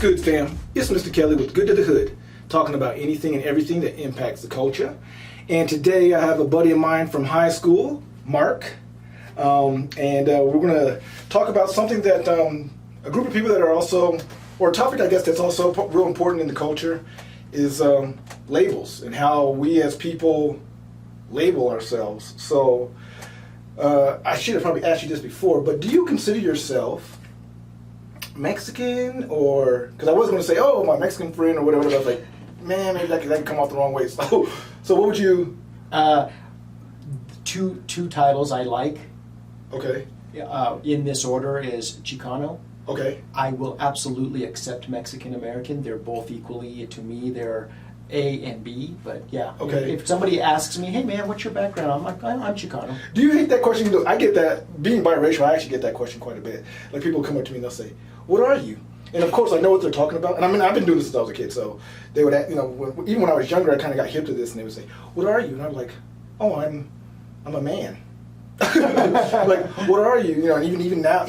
good, fam? It's Mr. Kelly with Good to the Hood, talking about anything and everything that impacts the culture. And today I have a buddy of mine from high school, Marc, and we're going to talk about something that a group of people that are also, or a topic I guess that's also real important in the culture, is labels and how we as people label ourselves. So I should have probably asked you this before, but do you consider yourself Mexican, or because I was going to say, oh, my Mexican friend or whatever, but I was like, man, maybe that could come off the wrong way. So what would you? Two titles I like. Okay. In this order is Chicano. Okay. I will absolutely accept Mexican American. They're both equally, to me, they're A and B. But yeah, okay. If somebody asks me, hey man, what's your background? I'm like, I'm Chicano. Do you hate that question? I get that. Being biracial, I actually get that question quite a bit. Like people come up to me and they'll say, "What are you?" And of course, I know what they're talking about. And I mean, I've been doing this since I was a kid, so they would, even when I was younger, I kind of got hip to this, and they would say, "What are you?" And I'm like, "Oh, I'm a man." Like, what are you? You know, and even now,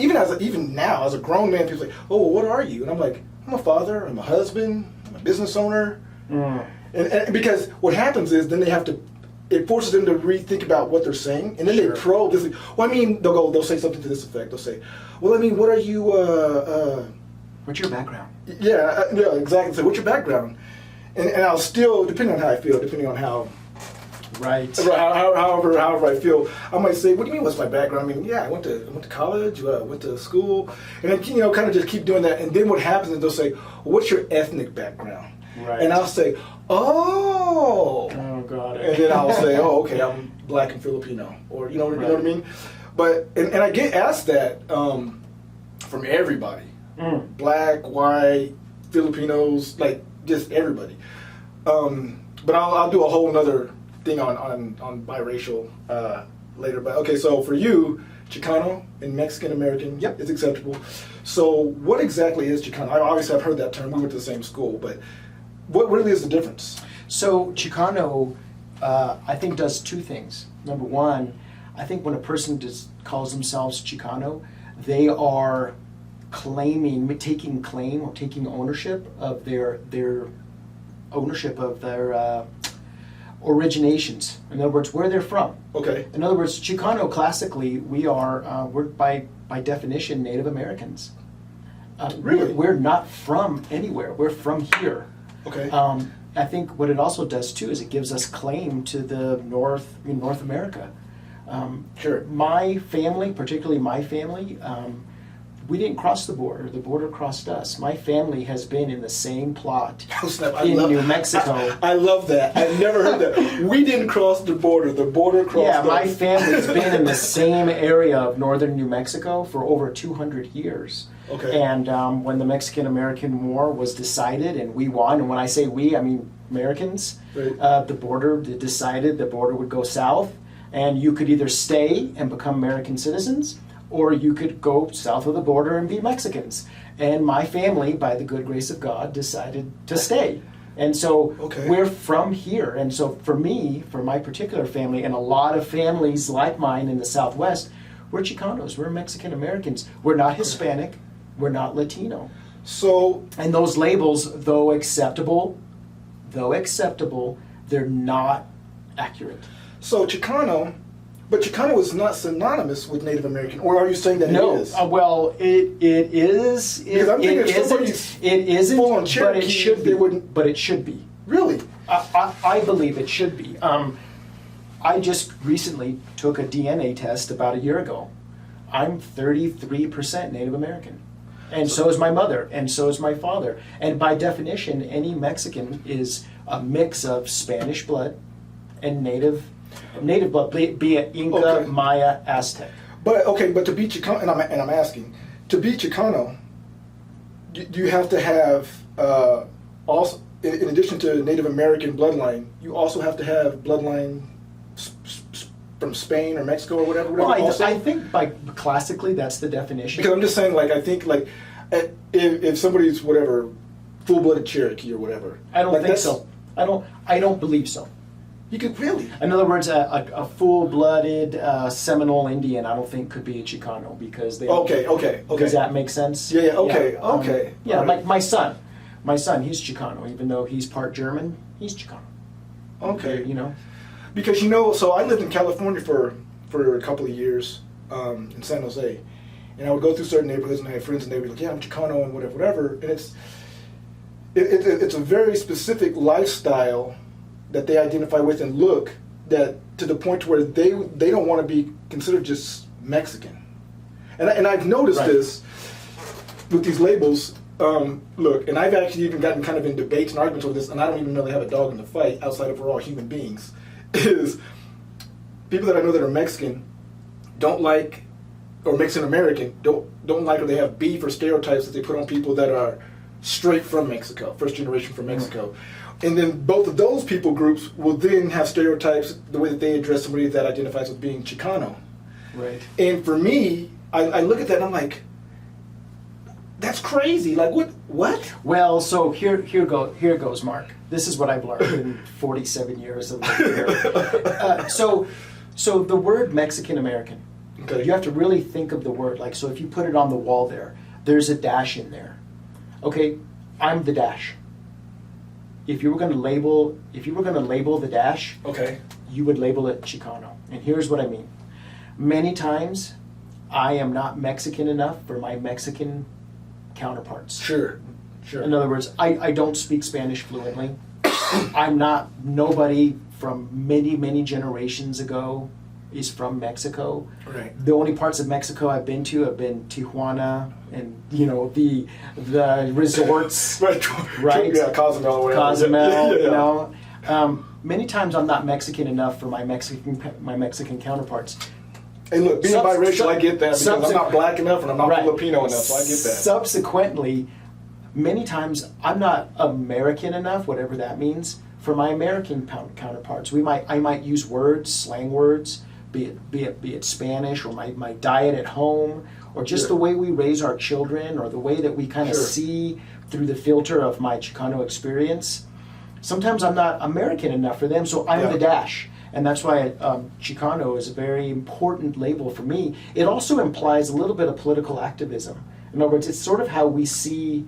as a grown man, people say, "Oh, what are you?" And I'm like, "I'm a father. I'm a husband. I'm a business owner." And because what happens is then it forces them to rethink about what they're saying, and then they probe. This, well, I mean, they'll say something to this effect. They'll say, "Well, I mean, what are you? What's your background?" Yeah, exactly. So, what's your background? And I'll still, depending on how I feel, depending on how. Right. However I feel, I might say, "What do you mean? What's my background?" I mean, yeah, I went to college, went to school, and then kind of just keep doing that. And then what happens is they'll say, well, "What's your ethnic background?" Right. And I'll say, "Oh, got it." And then I'll say, "Oh, okay, I'm Black and Filipino," or you know what I mean. But and I get asked that from everybody, Black, white, Filipinos, like just everybody. But I'll do a whole nother thing on biracial later. But okay, so for you, Chicano and Mexican American is acceptable. So what exactly is Chicano? I obviously have heard that term. We went to the same school, but what really is the difference? So Chicano, I think, does two things. Number one, I think when a person calls themselves Chicano, they are taking ownership of their originations. In other words, where they're from. Okay. In other words, Chicano classically, we're by definition Native Americans. Really? We're not from anywhere. We're from here. Okay. I think what it also does too is it gives us claim to the North America. Sure. My family, particularly my family, we didn't cross the border. The border crossed us. My family has been in the same plot in New Mexico. I love that. I've never heard that. We didn't cross the border. The border crossed us. Yeah, my family's been in the same area of northern New Mexico for over 200 years. Okay. And when the Mexican-American War was decided and we won, and when I say we, I mean Americans, right. They decided the border would go south, and you could either stay and become American citizens, or you could go south of the border and be Mexicans. And my family, by the good grace of God, decided to stay. And so we're from here. And so for me, for my particular family, and a lot of families like mine in the Southwest, we're Chicanos, we're Mexican Americans. We're not Hispanic, we're not Latino. So, and those labels, though acceptable, they're not accurate. So Chicano, but Chicano is not synonymous with Native American, or are you saying that it is? Well, it is. Because I'm thinking if somebody's it isn't, full on Cherokee, but it should be. But it should be. Really? I believe it should be. I just recently took a DNA test about a year ago. I'm 33% Native American. And so is my mother, and so is my father. And by definition, any Mexican is a mix of Spanish blood and native blood, be it Inca, Maya, Aztec. But to be Chicano, and I'm asking, to be Chicano, do you have to have also, in addition to Native American bloodline, you also have to have bloodline from Spain or Mexico or whatever? Well, I think classically that's the definition. Because I'm just saying, like, I think, like, if somebody's whatever, full-blooded Cherokee or whatever. I don't think so. I don't believe so. You could really? In other words, a full-blooded Seminole Indian, I don't think could be a Chicano because they. Okay. Does that make sense? Yeah. Okay. Yeah, right. like my son. My son, he's Chicano, even though he's part German, he's Chicano. Okay. You know? Because, so I lived in California for a couple of years in San Jose. And I would go through certain neighborhoods and I had friends and they would be like, yeah, I'm Chicano and whatever. And it's a very specific lifestyle that they identify with and look that to the point where they don't want to be considered just Mexican. And I've noticed this with these labels. Look, and I've actually even gotten kind of in debates and arguments over this, and I don't even really have a dog in the fight outside of we're all human beings, is people that I know that are Mexican don't like, or Mexican American, don't like, or they have beef or stereotypes that they put on people that are straight from Mexico, first generation from Mexico. And then both of those people groups will then have stereotypes the way that they address somebody that identifies with being Chicano. Right. And for me, I look at that and I'm like, that's crazy. Like, what? Well, so here goes, Mark. This is what I've learned in 47 years of living here. So the word Mexican American, Okay. you have to really think of the word. Like, so if you put it on the wall there's a dash in there. Okay, I'm the dash. If you were going to label the dash, Okay. you would label it Chicano. And here's what I mean. Many times, I am not Mexican enough for my Mexican counterparts. Sure. In other words, I don't speak Spanish fluently. I'm not, nobody from many, many generations ago is from Mexico. Right. The only parts of Mexico I've been to have been Tijuana and, the resorts. Right. Yeah, Cozumel or whatever. Cozumel, many times I'm not Mexican enough for my Mexican counterparts. And look, being biracial, I get that because I'm not black enough and I'm not Filipino enough, so I get that. Subsequently, many times I'm not American enough, whatever that means, for my American counterparts. I might use words, slang words, be it Spanish or my diet at home, or just the way we raise our children, or the way that we kind of see through the filter of my Chicano experience. Sometimes I'm not American enough for them, so I'm the dash. And that's why Chicano is a very important label for me. It also implies a little bit of political activism. In other words, it's sort of how we see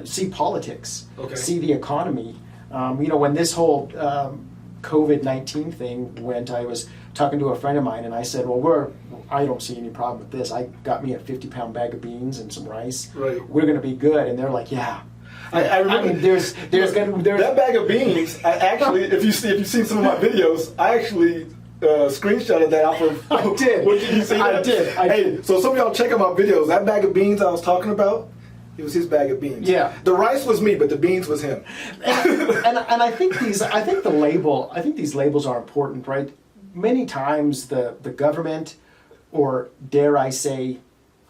see politics, see the economy. When this whole COVID-19 thing went, I was talking to a friend of mine, and I said, "Well, I don't see any problem with this. I got me a 50-pound bag of beans and some rice. Right. We're going to be good." And they're like, "Yeah." I remember. I mean, there's that bag of beans. I actually, if you've seen some of my videos, I actually screenshotted that off of. I did. What did you see? I did. So some of y'all check out my videos. That bag of beans I was talking about, it was his bag of beans. Yeah. The rice was me, but the beans was him. and I think these labels are important, right? Many times the government, or dare I say,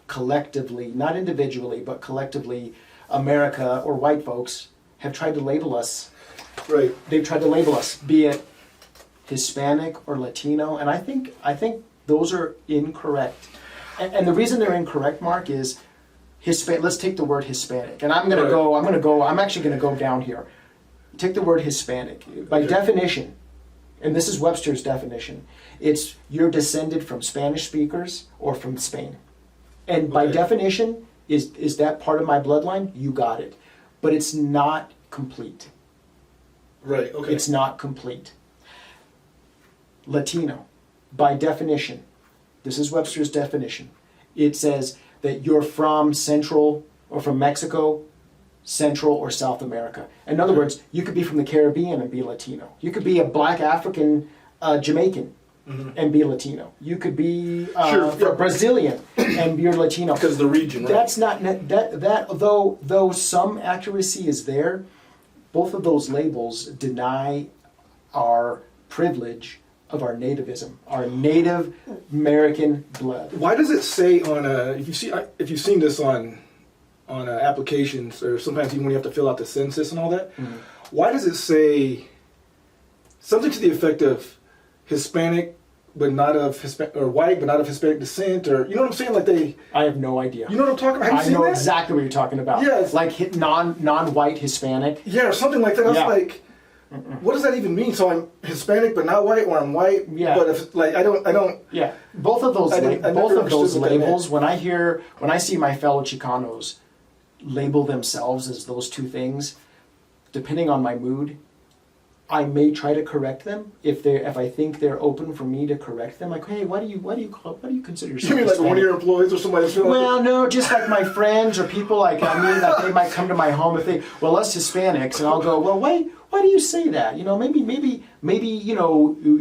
collectively, not individually, but collectively, America or white folks have tried to label us. Right. They've tried to label us, be it Hispanic or Latino, and I think those are incorrect. And the reason they're incorrect, Mark, is let's take the word Hispanic, and I'm actually gonna go down here. Take the word Hispanic. By definition, and this is Webster's definition, it's you're descended from Spanish speakers or from Spain. And by definition, is that part of my bloodline? You got it. But it's not complete. Right, okay. It's not complete. Latino, by definition, this is Webster's definition, it says that you're from Central or from Mexico, Central or South America. In other words, you could be from the Caribbean and be Latino. You could be a black African Jamaican and be Latino. You could be Brazilian and be Latino. Because of the region, right? That's not that though some accuracy is there, both of those labels deny our privilege of our nativism, our Native American blood. Why does it say on if you've seen this on applications, or sometimes even when you have to fill out the census and all that, why does it say something to the effect of Hispanic but not of Hispanic, or white but not of Hispanic descent, or you know what I'm saying? Like I have no idea. You know what I'm talking about? Have you I seen know that? exactly what you're talking about. Yeah, like non-white Hispanic. Yeah, or something like that. I was like, what does that even mean? So I'm Hispanic but not white, or I'm white, but if like I don't. Yeah, both of those labels. When I see my fellow Chicanos label themselves as those two things, depending on my mood, I may try to correct them if I think they're open for me to correct them. Like, hey, what do you consider yourself? You mean like Hispanic? one of your employees or somebody? Well, no, just like my friends or people like they might come to my home if us Hispanics, and I'll go, well, why do you say that? Maybe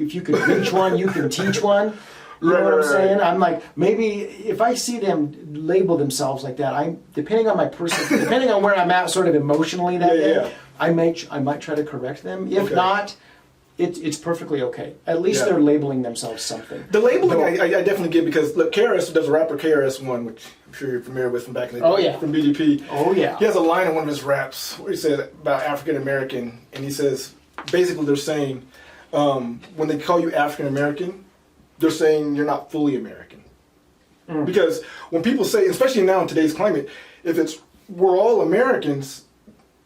if you could reach one, you can teach one. You know what I'm saying? I'm like, maybe if I see them label themselves like that, depending on my person, depending on where I'm at, sort of emotionally that day, I might try to correct them. If not, it's perfectly okay. At least they're labeling themselves something. The labeling I definitely get, because look, KRS, there's a rapper KRS-One, which I'm sure you're familiar with from back in the day, from BDP. Oh yeah. He has a line in one of his raps where he said about African American, and he says basically they're saying when they call you African American, they're saying you're not fully American. Because when people say, especially now in today's climate, if it's we're all Americans,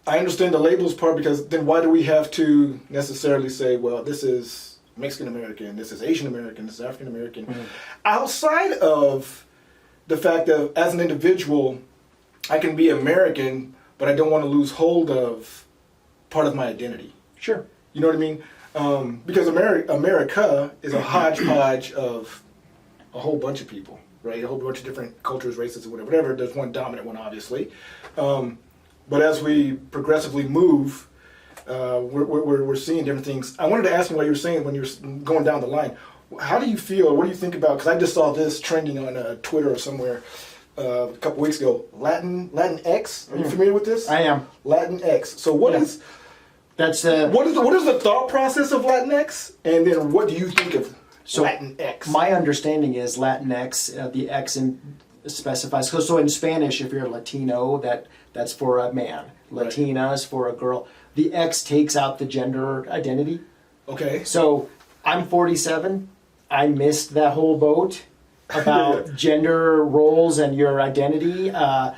I understand the labels part, because then why do we have to necessarily say, well, this is Mexican American, this is Asian American, this is African American? Outside of the fact that as an individual, I can be American, but I don't want to lose hold of part of my identity. Sure. You know what I mean? Because America is a hodgepodge of a whole bunch of people, right? A whole bunch of different cultures, races, or whatever. There's one dominant one, obviously. But as we progressively move, we're seeing different things. I wanted to ask you what you were saying when you were going down the line. How do you feel? What do you think about? Because I just saw this trending on Twitter or somewhere a couple weeks ago. Latinx. Are you familiar with this? I am. Latinx. So what is? That's what is the thought process of Latinx, and then what do you think of Latinx? My understanding is Latinx. The X specifies. So in Spanish, if you're Latino, that's for a man. Latina is for a girl. The X takes out the gender identity. Okay. So I'm 47. I missed that whole boat about gender roles and your identity. That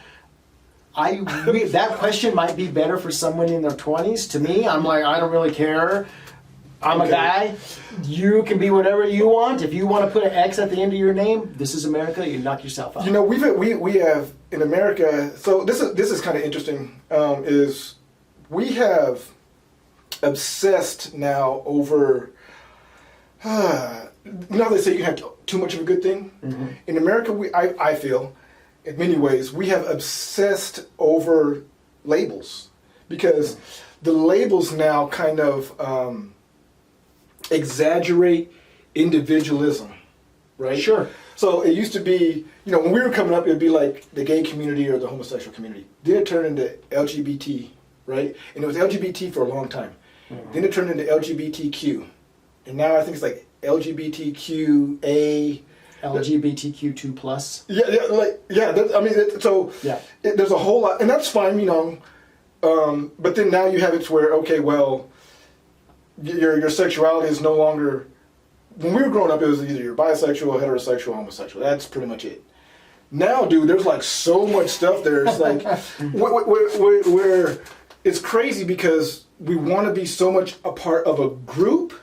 question might be better for someone in their 20s. To me, I'm like, I don't really care. I'm a guy. You can be whatever you want. If you want to put an X at the end of your name, this is America. You knock yourself out. We have in America. So this is kind of interesting. Is we have obsessed now over. They say you have too much of a good thing. In America, I feel, in many ways, we have obsessed over labels, because the labels now kind of exaggerate individualism, right? Sure. So it used to be, when we were coming up, it would be like the gay community or the homosexual community. Then it turned into LGBT, right? And it was LGBT for a long time. Then it turned into LGBTQ. And now I think it's like LGBTQA. LGBTQ2 plus. There's a whole lot, and that's fine, but then now you have it to where, okay, well, your sexuality is no longer. When we were growing up, it was either you're bisexual, heterosexual, homosexual. That's pretty much it. Now, dude, there's like so much stuff there. It's like where it's crazy, because we want to be so much a part of a group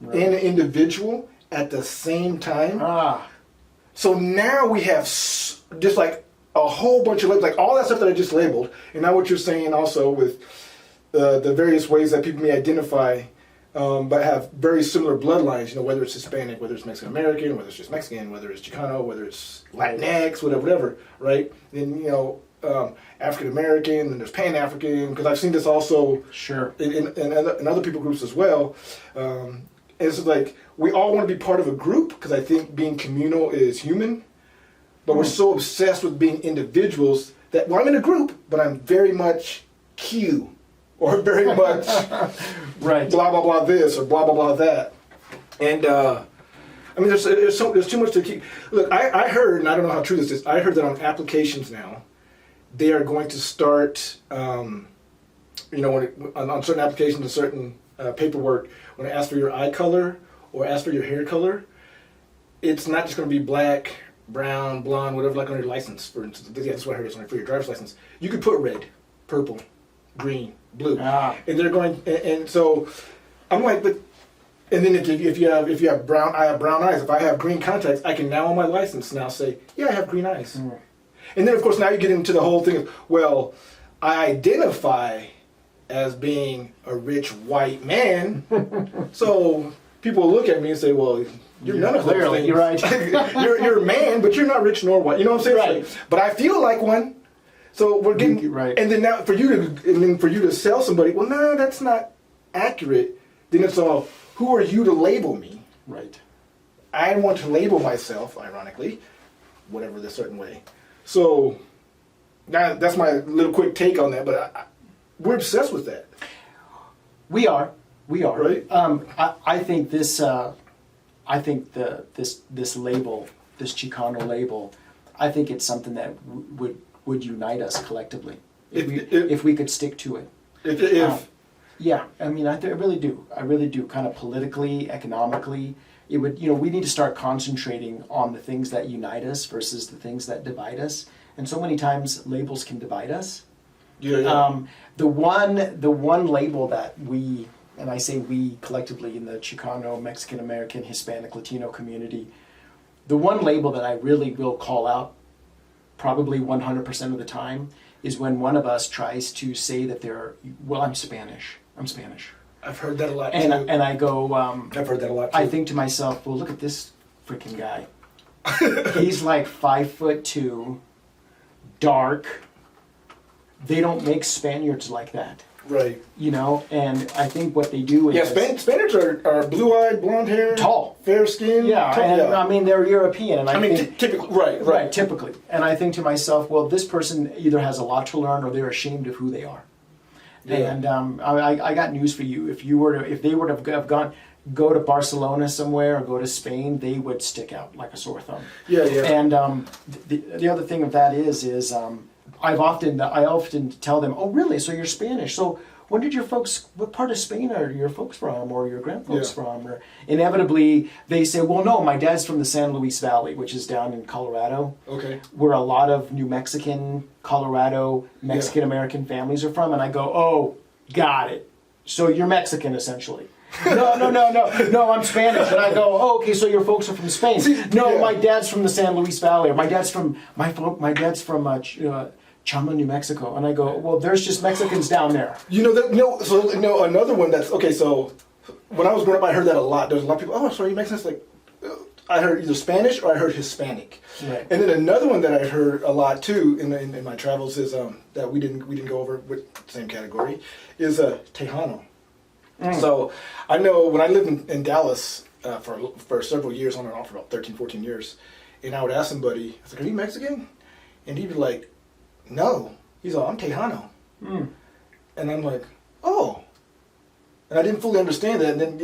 and an individual at the same time. So now we have just like a whole bunch of labels, like all that stuff that I just labeled, and now what you're saying also with the various ways that people may identify, but have very similar bloodlines, whether it's Hispanic, whether it's Mexican American, whether it's just Mexican, whether it's Chicano, whether it's Latinx, whatever, right? And, African American, and there's Pan African, because I've seen this also in other people groups as well. It's like we all want to be part of a group, because I think being communal is human, but we're so obsessed with being individuals that, well, I'm in a group, but I'm very much Q, or very much blah blah blah this or blah blah blah that, and there's too much to keep. Look, I heard, and I don't know how true this is. I heard that on applications now, they are going to start, on certain applications, a certain paperwork, when it asks for your eye color or asks for your hair color, it's not just going to be black, brown, blonde, whatever, like on your license, for instance. That's what I heard. It's for your driver's license. You could put red, purple, green, blue, Ah. and they're going, and so I'm like, but, and then if you have brown, I have brown eyes. If I have green contacts, I can now on my license now say, yeah, I have green eyes. And then of course now you get into the whole thing of, well, I identify as being a rich white man, so people look at me and say, well, you're none of those Clearly, things. you're right. you're a man, but you're not rich nor white. You know what I'm saying? Right. Like, but I feel like one. So we're getting Right. And then now for you to sell somebody, well, no, that's not accurate. Then it's all, who are you to label me? Right. I want to label myself, ironically, whatever the certain way. So now that's my little quick take on that. But we're obsessed with that. We are. Right. I think this. I think this label, this Chicano label, I think it's something that would unite us collectively if we could stick to it. If Yeah, I mean, I really do. I really do. Kind of politically, economically, it would. We need to start concentrating on the things that unite us versus the things that divide us. And so many times, labels can divide us. yeah. The one label that we, and I say we collectively in the Chicano, Mexican American, Hispanic, Latino community, the one label that I really will call out, probably 100% of the time, is when one of us tries to say that I'm Spanish. I've heard that a lot And too. and I go, I've heard that a lot too. I think to myself, well, look at this freaking guy. He's like 5'2", dark. They don't make Spaniards like that, Right. And I think what they do is Yeah, Spaniards are blue-eyed, blonde hair, Tall. fair skin. Yeah, tall, and I mean they're European, and I think typically, right. right, typically, and I think to myself, well, this person either has a lot to learn or they're ashamed of who they are. Yeah. And I got news for you. If they were to have go to Barcelona somewhere or go to Spain, they would stick out like a sore thumb. Yeah. And the other thing of that is I often tell them, oh really? So you're Spanish? So when did what part of Spain are your folks from, or your grandfolks from? Or inevitably they say, well, no, my dad's from the San Luis Valley, which is down in Colorado. Okay. Where a lot of New Mexican, Colorado, Mexican American families are from, and I go, oh, got it. So you're Mexican essentially. No, I'm Spanish. And I go, oh, okay, so your folks are from Spain. My dad's from the San Luis Valley, or my dad's from Chama, New Mexico. And I go, well, there's just Mexicans down there. Another one that's okay. So when I was growing up, I heard that a lot. There's a lot of people. Oh, so are you Mexicans? Like, I heard either Spanish or I heard Hispanic. Right. And then another one that I heard a lot too in my travels is that we didn't go over with the same category is Tejano. So I know when I lived in Dallas for several years, on and off for about 13, 14 years, and I would ask somebody, I was like, are you Mexican? And he'd be like, no. He's like, I'm Tejano. And I'm like, oh. And I didn't fully understand that. And then,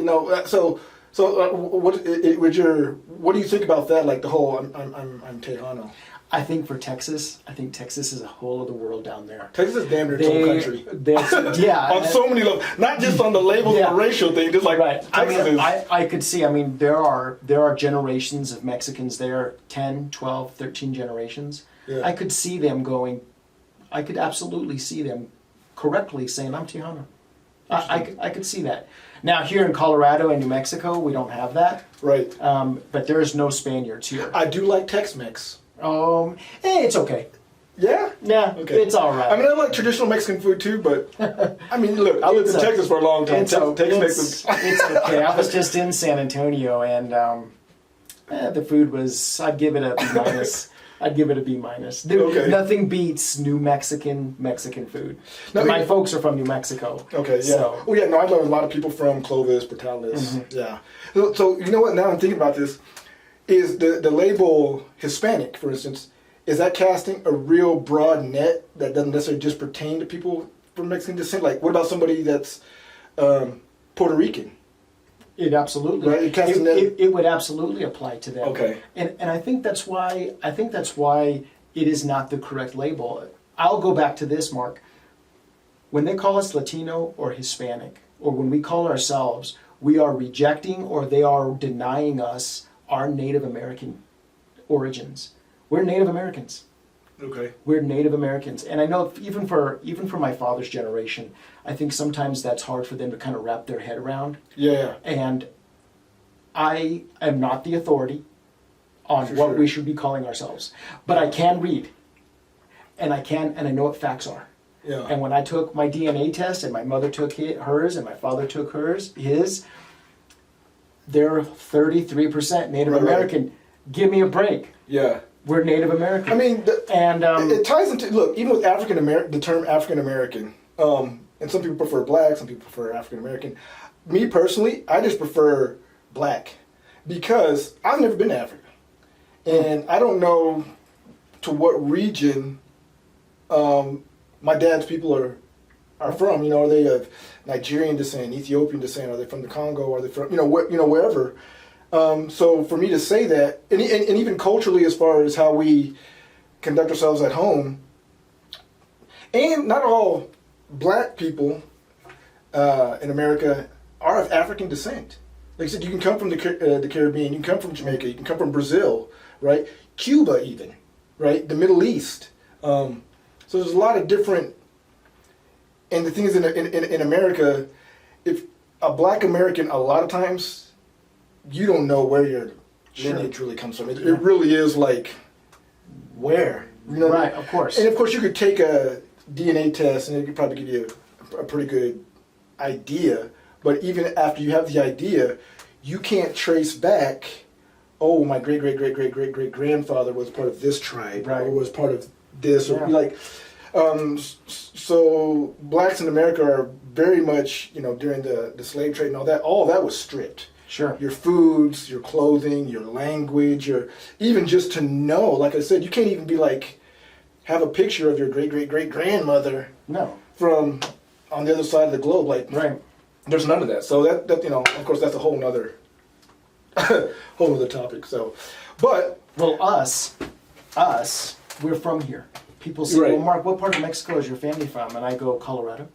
what do you think about that? Like the whole, I'm Tejano. I think for Texas, Texas is a whole other world down there. Texas is damn near its own country. Yeah. On so many levels, not just on the label or racial thing, just like right. Texas is. I could see, there are generations of Mexicans there, 10, 12, 13 generations. Yeah. I could see them going, I could absolutely see them correctly saying, I'm Tejano. I could see that. Now, here in Colorado and New Mexico, we don't have that. Right. But there's no Spaniards here. I do like Tex-Mex. It's okay. Yeah? Yeah, Okay. It's all right. I like traditional Mexican food too, but look, I lived in Texas for a long time. Tex-Mex is... It's okay. I was just in San Antonio, and the food was, I'd give it a B minus. Okay. Nothing beats New Mexican food. No, my folks are from New Mexico. Okay, yeah. So. I know a lot of people from Clovis, Portales. Yeah. So you know what? Now I'm thinking about this. Is the label Hispanic, for instance, is that casting a real broad net that doesn't necessarily just pertain to people from Mexican descent? Like, what about somebody that's Puerto Rican? It absolutely. Right. It would absolutely apply to them. Okay. And I think that's why it is not the correct label. I'll go back to this, Mark. When they call us Latino or Hispanic, or when we call ourselves, we are rejecting or they are denying us our Native American origins. We're Native Americans. Okay. We're Native Americans, and I know even for my father's generation, I think sometimes that's hard for them to kind of wrap their head around. Yeah. And I am not the authority on what we should be calling ourselves, but I can read, and I know what facts are. Yeah. And when I took my DNA test, and my mother took hers, and my father took his, they're 33% Native American. Give me a break. Yeah. We're Native American. I mean, it ties into, look, even with African American, the term African American, and some people prefer black, some people prefer African American. Me personally, I just prefer black because I've never been to Africa, and I don't know to what region my dad's people are from. You know, are they of Nigerian descent, Ethiopian descent? Are they from the Congo? Are they from wherever? So for me to say that, and even culturally, as far as how we conduct ourselves at home, and not all black people in America are of African descent. Like I said, you can come from the Caribbean, you can come from Jamaica, you can come from Brazil, right? Cuba even, right? The Middle East. So there's a lot of different, and the thing is in America, if a black American, a lot of times, you don't know where your lineage really comes from. It really is like, where? You know? Right, of course. And of course you could take a DNA test and it could probably give you a pretty good idea, but even after you have the idea, you can't trace back, oh, my great-great-great-great-great-grandfather was part of this tribe, or was part of this, or like, so blacks in America are very much, during the slave trade and all that was stripped. Sure. Your foods, your clothing, your language, even just to know, like I said, you can't even be like, have a picture of your great-great-great-grandmother from on the other side of the globe. Like, there's none of that. So that of course, that's a whole nother topic. So, but. Well, us, we're from here. People say, well, Mark, what part of Mexico is your family from? And I go, Colorado.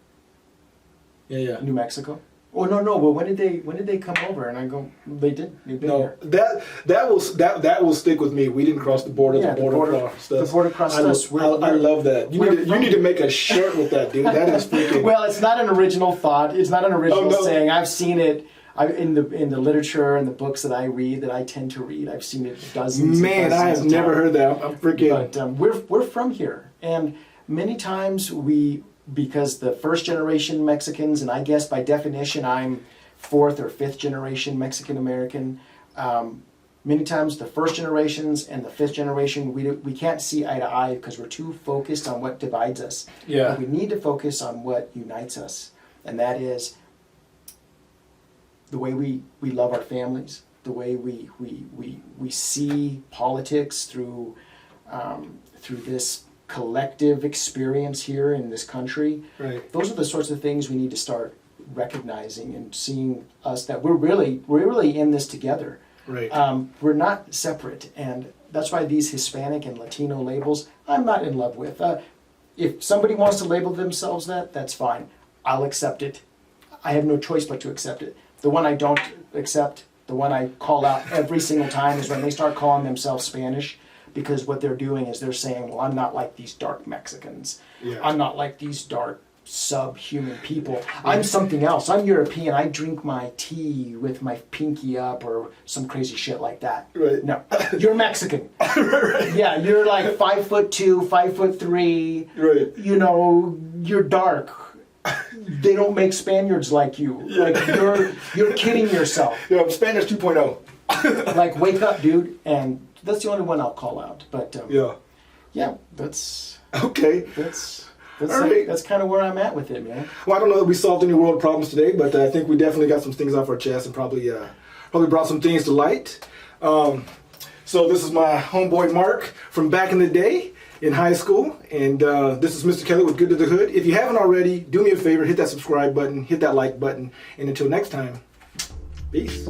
Yeah. New Mexico. Oh no! Well, when did they come over? And I go, they did. They've been here. That will stick with me. We didn't cross the border. Yeah, the border crossed us. I love that. You need to make a shirt with that, dude. That is freaking. Well, it's not an original thought. It's not an original saying. I've seen it. In the literature and the books that I read, that I tend to read, I've seen it dozens. Man, I have never heard that. I'm freaking. But we're from here, and many times because the first generation Mexicans, and I guess by definition I'm fourth or fifth generation Mexican American. Many times the first generations and the fifth generation, we can't see eye to eye because we're too focused on what divides us. Yeah. But we need to focus on what unites us, and that is the way we love our families, the way we see politics through this collective experience here in this country. Right. Those are the sorts of things we need to start recognizing and seeing us that we're really in this together. Right. We're not separate, and that's why these Hispanic and Latino labels I'm not in love with. If somebody wants to label themselves that's fine. I'll accept it. I have no choice but to accept it. The one I don't accept, the one I call out every single time, is when they start calling themselves Spanish. Because what they're doing is they're saying, well, I'm not like these dark Mexicans. Yeah. I'm not like these dark subhuman people. I'm something else. I'm European. I drink my tea with my pinky up or some crazy shit like that. Right. No, you're Mexican. Right. Yeah, you're like 5'2", 5'3". Right. You're dark. They don't make Spaniards like you. Like you're kidding yourself. Yeah, Spanish 2.0. Like, wake up, dude. And that's the only one I'll call out. But that's okay. That's right. That's kind of where I'm at with it, man. Well, I don't know that we solved any world problems today, but I think we definitely got some things off our chest and probably brought some things to light. So this is my homeboy Mark from back in the day in high school, and this is Mr. Kelly with Good to the Hood. If you haven't already, do me a favor, hit that subscribe button, hit that like button, and until next time, peace.